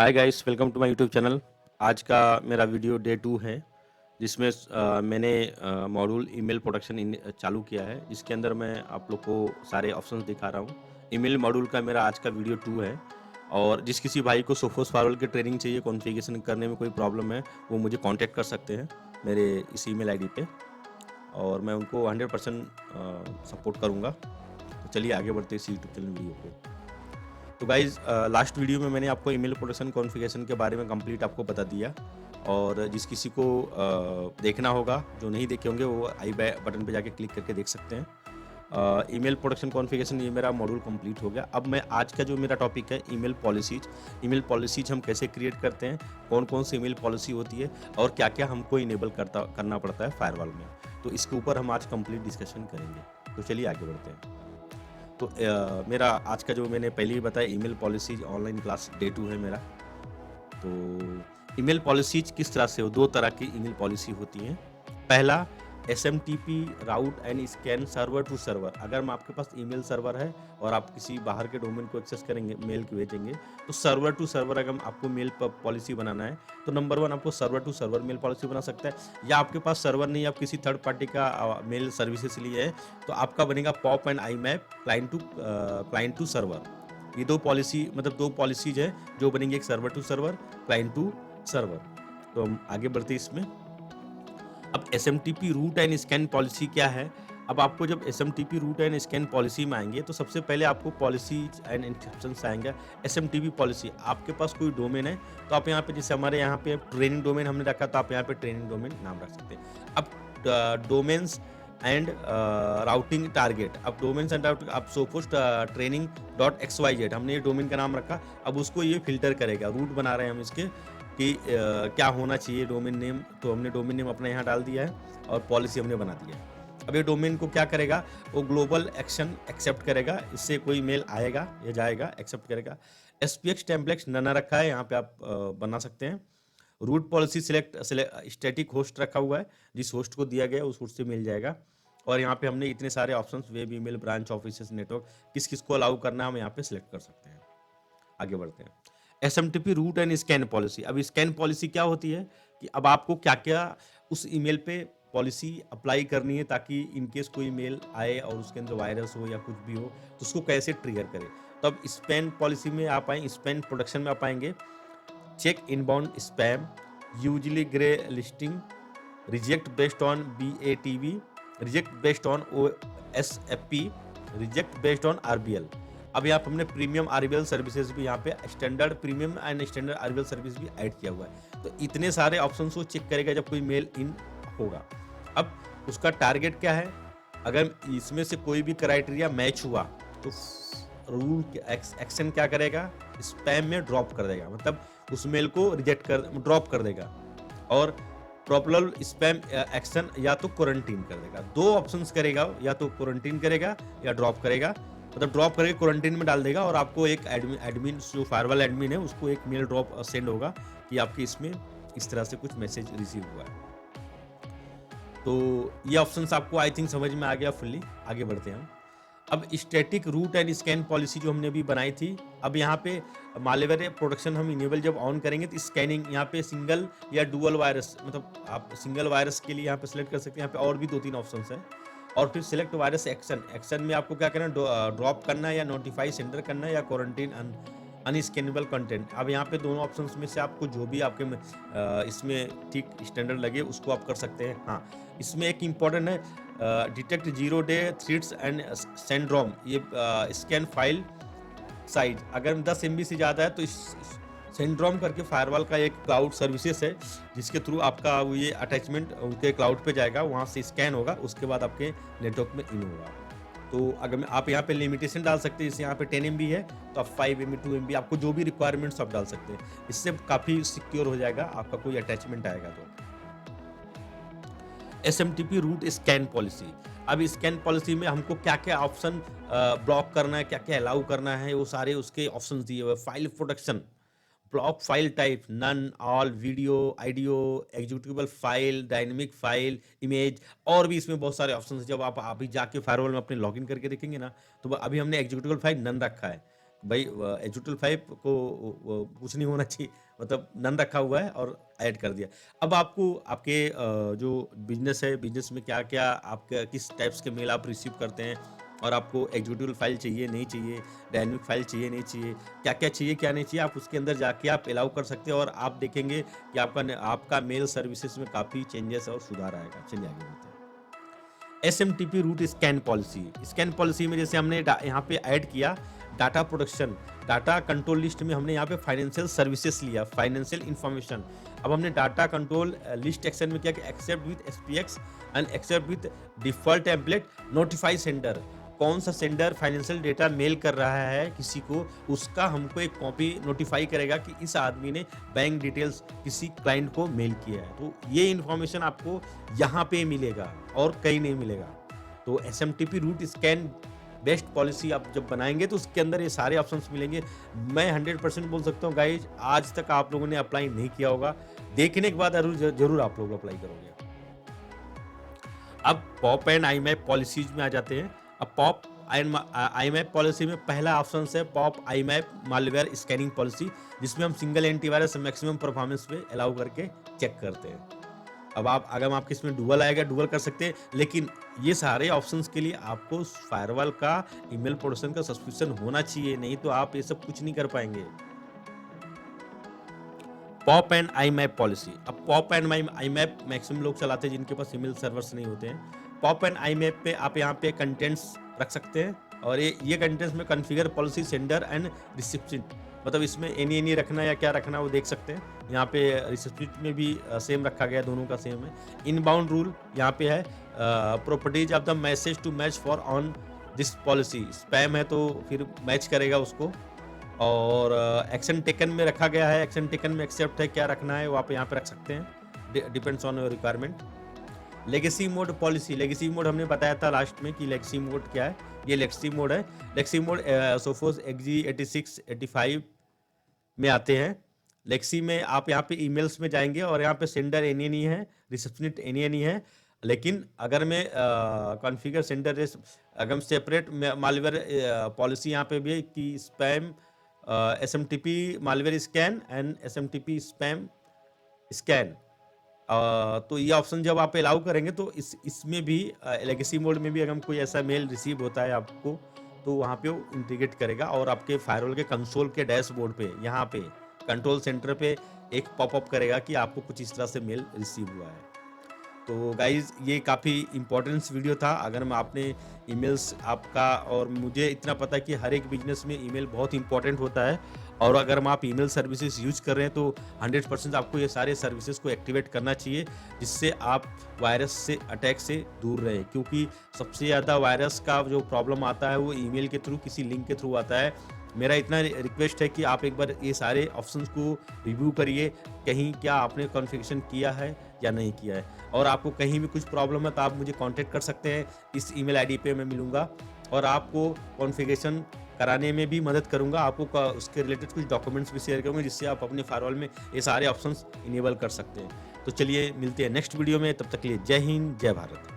Hi guys, welcome to my YouTube channel. आज का मेरा वीडियो डे 2 है, जिसमें मैंने मॉड्यूल ईमेल प्रोडक्शन चालू किया है, जिसके अंदर मैं आप लोग को सारे ऑप्शंस दिखा रहा हूँ। ईमेल मॉड्यूल का मेरा आज का वीडियो 2 है और जिस किसी भाई को सोफोस फायरवॉल की ट्रेनिंग चाहिए, कॉन्फ़िगरेशन करने में कोई प्रॉब्लम है, वो मुझे कॉन्टैक्ट कर सकते हैं मेरे इस ईमेल आईडी पे और मैं उनको 100% सपोर्ट करूँगा। तो चलिए आगे बढ़ते हैं इस यूट्यूब चैनल वीडियो को। तो गाइज़ लास्ट वीडियो में मैंने आपको ईमेल प्रोटेक्शन कॉन्फ़िगरेशन के बारे में कंप्लीट आपको बता दिया और जिस किसी को देखना होगा, जो नहीं देखे होंगे वो आई बटन पे जाके क्लिक करके देख सकते हैं। ईमेल प्रोटेक्शन कॉन्फ़िगरेशन ये मेरा मॉड्यूल कंप्लीट हो गया। अब मैं आज का जो मेरा टॉपिक है ईमेल पॉलिसीज़। ईमेल पॉलिसीज़ हम कैसे क्रिएट करते हैं, कौन-कौन सी ईमेल पॉलिसी होती है और क्या-क्या हमको इनेबल करना पड़ता है फ़ायरवॉल में। तो इसके ऊपर हम आज कंप्लीट डिस्कशन करेंगे। तो चलिए आगे बढ़ते हैं। तो मेरा आज का जो मैंने पहले ही बताया email policies online class day 2 है मेरा। तो ईमेल पॉलिसीज किस तरह से हो, 2 तरह की ईमेल पॉलिसी होती हैं। पहला SMTP route and scan server to server. अगर मैं आपके पास ईमेल सर्वर है और आप किसी बाहर के डोमेन को एक्सेस करेंगे, मेल को भेजेंगे, तो सर्वर टू सर्वर अगर आपको मेल पॉलिसी बनाना है, तो नंबर 1 आपको server to server mail policy बना सकता है या आपके पास सर्वर नहीं, आप किसी थर्ड पार्टी का मेल सर्विसेज लिए है, तो आपका बनेगा POP and IMAP client to server. ये 2 पॉलिसी मतलब 2 पॉलिसीज है जो बनेंगी, एक server to server, client to server. तो हम आगे बढ़ते हैं इसमें। अब SMTP route and scan policy क्या है? अब आपको जब SMTP route and scan policy में आएँगे, तो सबसे पहले आपको पॉलिसीज़ एंड इंस्ट्रक्शंस आएँगे। एसएमटीपी पॉलिसी, आपके पास कोई डोमेन है, तो आप यहाँ पे जैसे हमारे यहाँ पे ट्रेनिंग डोमेन हमने रखा, तो आप यहाँ पे ट्रेनिंग डोमेन नाम रख सकते हैं। अब डोमेन्स एंड राउटिंग टारगेट, अब डोमेन्स एंड राउटिंग, अब सोफोस ट्रेनिंग डॉट XYZ हमने ये डोमेन का नाम रखा। अब उसको ये फ़िल्टर करेगा, रूट बना रहे हैं हम इसके कि क्या होना चाहिए डोमेन नेम, तो हमने डोमेन नेम अपना यहाँ डाल दिया है और पॉलिसी हमने बना दिया है। अब ये डोमेन को क्या करेगा, वो ग्लोबल एक्शन एक्सेप्ट करेगा, इससे कोई मेल आएगा या जाएगा, एक्सेप्ट करेगा। SPX टेम्पलेट्स ना रखा है, यहाँ पे आप बना सकते हैं। रूट पॉलिसी स्टैटिक होस्ट रखा हुआ है, जिस होस्ट को दिया गया उस होस्ट से मिल जाएगा। और यहाँ पे हमने इतने सारे options, web, email, branch offices, network, किस किस को अलाउ करना है हम यहाँ पे सिलेक्ट कर सकते हैं। आगे बढ़ते हैं। SMTP route and scan policy. अब स्कैन पॉलिसी क्या होती है कि अब आपको क्या-क्या उस ईमेल पे पॉलिसी अप्लाई करनी है, ताकि इन केस कोई मेल आए और उसके अंदर वायरस हो या कुछ भी हो, तो उसको कैसे ट्रिगर करें। तो अब स्पैम पॉलिसी में आप आए, स्पैम प्रोटेक्शन में आप आएँगे। Check inbound spam, usually grey listing, reject based on BATV, reject based on OSFP, reject based on RBL। अब यहाँ पे हमने प्रीमियम RBL सर्विसेज भी, यहाँ पे standard premium and standard RBL service भी ऐड किया हुआ है। तो इतने सारे ऑप्शंस वो चेक करेगा जब कोई मेल इन होगा। अब उसका टारगेट क्या है, अगर इसमें से कोई भी क्राइटेरिया मैच हुआ, तो रूल एक्शन क्या करेगा, स्पैम में ड्रॉप कर देगा, मतलब उस मेल को रिजेक्ट कर ड्रॉप कर देगा। और प्रॉपरल स्पैम एक्शन या तो क्वारंटीन कर देगा। 2 ऑप्शंस करेगा, या तो क्वारंटीन करेगा या ड्रॉप करेगा। मतलब ड्रॉप करके क्वारंटीन में डाल देगा और आपको एक एडमिन जो फायरवॉल एडमिन है, उसको एक मेल ड्रॉप सेंड होगा कि आपके इसमें इस तरह से कुछ मैसेज रिसीव हुआ है। तो ये ऑप्शंस आपको आई थिंक समझ में आ गया फुल्ली। आगे बढ़ते हैं हम। अब static route and scan policy जो हमने अभी बनाई थी, अब यहाँ पे मालवेयर प्रोटेक्शन हम इनेबल जब ऑन करेंगे, तो स्कैनिंग यहाँ पे सिंगल या डुअल वायरस, मतलब आप सिंगल वायरस के लिए यहाँ पे सिलेक्ट कर सकते हैं। यहाँ पे और भी 2-3 ऑप्शंस हैं। और फिर सिलेक्ट वायरस एक्शन, एक्शन में आपको क्या करना है, ड्रॉप करना है या नोटिफाई सेंडर करना है या क्वारंटीन अनस्कैनेबल कंटेंट। अब यहाँ पे दोनों ऑप्शंस में से आपको जो भी आपके इसमें ठीक स्टैंडर्ड लगे उसको आप कर सकते हैं। हाँ, इसमें एक इम्पॉर्टेंट है, detect 0 day threads and syndrome, ये स्कैन फाइल साइज अगर 10 MB से ज़्यादा है, तो इस सिंड्रोम करके फायरवॉल का एक क्लाउड सर्विसेज है, जिसके थ्रू आपका वो ये अटैचमेंट उनके क्लाउड पे जाएगा, वहाँ से स्कैन होगा, उसके बाद आपके नेटवर्क में इन होगा। तो अगर आप यहाँ पे लिमिटेशन डाल सकते हैं, जैसे यहाँ पे 10 MB है, तो आप 5 MB 2 MB आपको जो भी रिक्वायरमेंट्स आप डाल सकते हैं। इससे काफ़ी सिक्योर हो जाएगा, आपका कोई अटैचमेंट आएगा तो। SMTP route scan policy. अब स्कैन पॉलिसी में हमको क्या-क्या ऑप्शन ब्लॉक करना है, क्या-क्या अलाउ करना है, वो सारे उसके ऑप्शंस दिए हुए हैं। File protection, block file type, none, all, video, audio, executable file, dynamic file, image, और भी इसमें बहुत सारे ऑप्शंस हैं। जब आप अभी जाके फायरवॉल में अपने लॉगिन करके देखेंगे ना, तो अभी हमने एग्जीक्यूटेबल फाइल नन रखा है। भाई एजुटल 5 को वो कुछ नहीं होना चाहिए, मतलब नन रखा हुआ है और ऐड कर दिया। अब आपको आपके जो बिज़नेस है, बिज़नेस में क्या-क्या आपका किस टाइप्स के मेल आप रिसीव करते हैं और आपको एग्जीक्यूटिव फाइल चाहिए, नहीं चाहिए, डायनामिक फाइल चाहिए, नहीं चाहिए, क्या-क्या चाहिए, क्या नहीं चाहिए, आप उसके अंदर जाके आप अलाउ कर सकते हैं और आप देखेंगे कि आपका मेल सर्विसेज़ में काफ़ी चेंजेस और सुधार आएगा। चलिए आगे बढ़ते हैं। SMTP route scan policy. Scan policy में जैसे हमने यहाँ पे ऐड किया data production, data control list में हमने यहाँ पे फाइनेंशियल सर्विसेज लिया, फाइनेंशियल इंफॉर्मेशन। अब हमने डाटा कंट्रोल लिस्ट एक्शन में किया कि accept with SPX and accept with default template notify sender. कौन सा सेंडर फाइनेंशियल डेटा मेल कर रहा है किसी को, उसका हमको एक कॉपी नोटिफाई करेगा कि इस आदमी ने बैंक डिटेल्स किसी क्लाइंट को मेल किया है। तो ये इन्फॉर्मेशन आपको यहाँ पे मिलेगा और कहीं नहीं मिलेगा। तो SMTP route scan best policy आप जब बनाएंगे तो उसके अंदर ये सारे ऑप्शंस मिलेंगे। मैं 100% बोल सकता हूँ गाइज, आज तक आप लोगों ने अप्लाई नहीं किया होगा, देखने के बाद जरूर आप लोग अप्लाई करोगे। अब पॉप एंड आईमैप पॉलिसीज में आ जाते हैं। अब पॉप एंड आईमैप पॉलिसी में पहला ऑप्शन है पॉप आईमैप मालवेयर स्कैनिंग पॉलिसी, जिसमें हम सिंगल एंटीवायरस मैक्सिमम परफॉर्मेंस पे अलाउ करके चेक करते हैं। अब आप अगर आपके इसमें डुअल आएगा, डुअल कर सकते हैं, लेकिन ये सारे ऑप्शंस के लिए आपको फायरवॉल का ईमेल प्रोटेक्शन का सब्सक्रिप्शन होना चाहिए, नहीं तो आप ये सब कुछ नहीं कर पाएंगे। POP and IMAP policy. अब POP and IMAP maximum लोग चलाते हैं जिनके पास ईमेल सर्वर्स नहीं होते हैं। पॉप एंड आई मैप पे आप यहाँ पे कंटेंट्स रख सकते हैं और ये कंटेंट्स में configure policy sender and recipient, मतलब इसमें एनी रखना या क्या रखना वो देख सकते हैं। यहाँ पे रिसिप्टेंट में भी सेम रखा गया, दोनों का सेम है। इनबाउंड रूल यहाँ पे है properties of the message to match for on this policy. Spam है तो फिर मैच करेगा उसको। और एक्शन टेकन में रखा गया है, एक्शन टेकन में एक्सेप्ट है, क्या रखना है वो आप यहाँ पे रख सकते हैं, depends on your requirement. Legacy mode policy, legacy mode हमने बताया था लास्ट में कि लेगेसी मोड क्या है। ये लेगेसी मोड है। लेगेसी मोड सोफोस एक्जी 86 85 में आते हैं। लेगेसी में आप यहाँ पे ईमेल्स में जाएंगे और यहाँ पे सेंडर एनी नहीं है, रिसेप्शनिस्ट एनी नहीं है। लेकिन अगर मैं कॉन्फ़िगर सेंडर अगर हम सेपरेट मालवेयर पॉलिसी यहाँ पे भी है कि spam SMTP malware scan and SMTP spam scan. तो ये ऑप्शन जब आप अलाउ करेंगे तो इसमें भी लेगेसी मोड में भी अगर कोई ऐसा मेल रिसीव होता है आपको, तो वहाँ पे वो इंटीग्रेट करेगा और आपके फायरवॉल के कंसोल के डैशबोर्ड पे, यहाँ पे कंट्रोल सेंटर पे एक पॉपअप करेगा कि आपको कुछ इस तरह से मेल रिसीव हुआ है। तो गाइज़ ये काफ़ी इम्पोर्टेंस वीडियो था। अगर मैं आपने ईमेल्स आपका, और मुझे इतना पता है कि हर एक बिजनेस में ईमेल बहुत इंपॉर्टेंट होता है, और अगर हम आप ईमेल सर्विसेज यूज़ कर रहे हैं तो 100% आपको ये सारे सर्विसेज को एक्टिवेट करना चाहिए, जिससे आप वायरस से अटैक से दूर रहें। क्योंकि सबसे ज़्यादा वायरस का जो प्रॉब्लम आता है वो ईमेल के थ्रू, किसी लिंक के थ्रू आता है। मेरा इतना रिक्वेस्ट है कि आप एक बार ये सारे ऑप्शंस को रिव्यू करिए, कहीं क्या आपने कॉन्फ़िगरेशन किया है या नहीं किया है। और आपको कहीं भी कुछ प्रॉब्लम है तो आप मुझे कांटेक्ट कर सकते हैं, इस ईमेल आईडी पे मैं मिलूँगा और आपको कॉन्फ़िगरेशन कराने में भी मदद करूँगा। आपको उसके रिलेटेड कुछ डॉक्यूमेंट्स भी शेयर करूँगा, जिससे आप अपने फायरवॉल में ये सारे ऑप्शंस इनेबल कर सकते हैं। तो चलिए मिलते हैं नेक्स्ट वीडियो में, तब तक के लिए जय हिंद, जय भारत।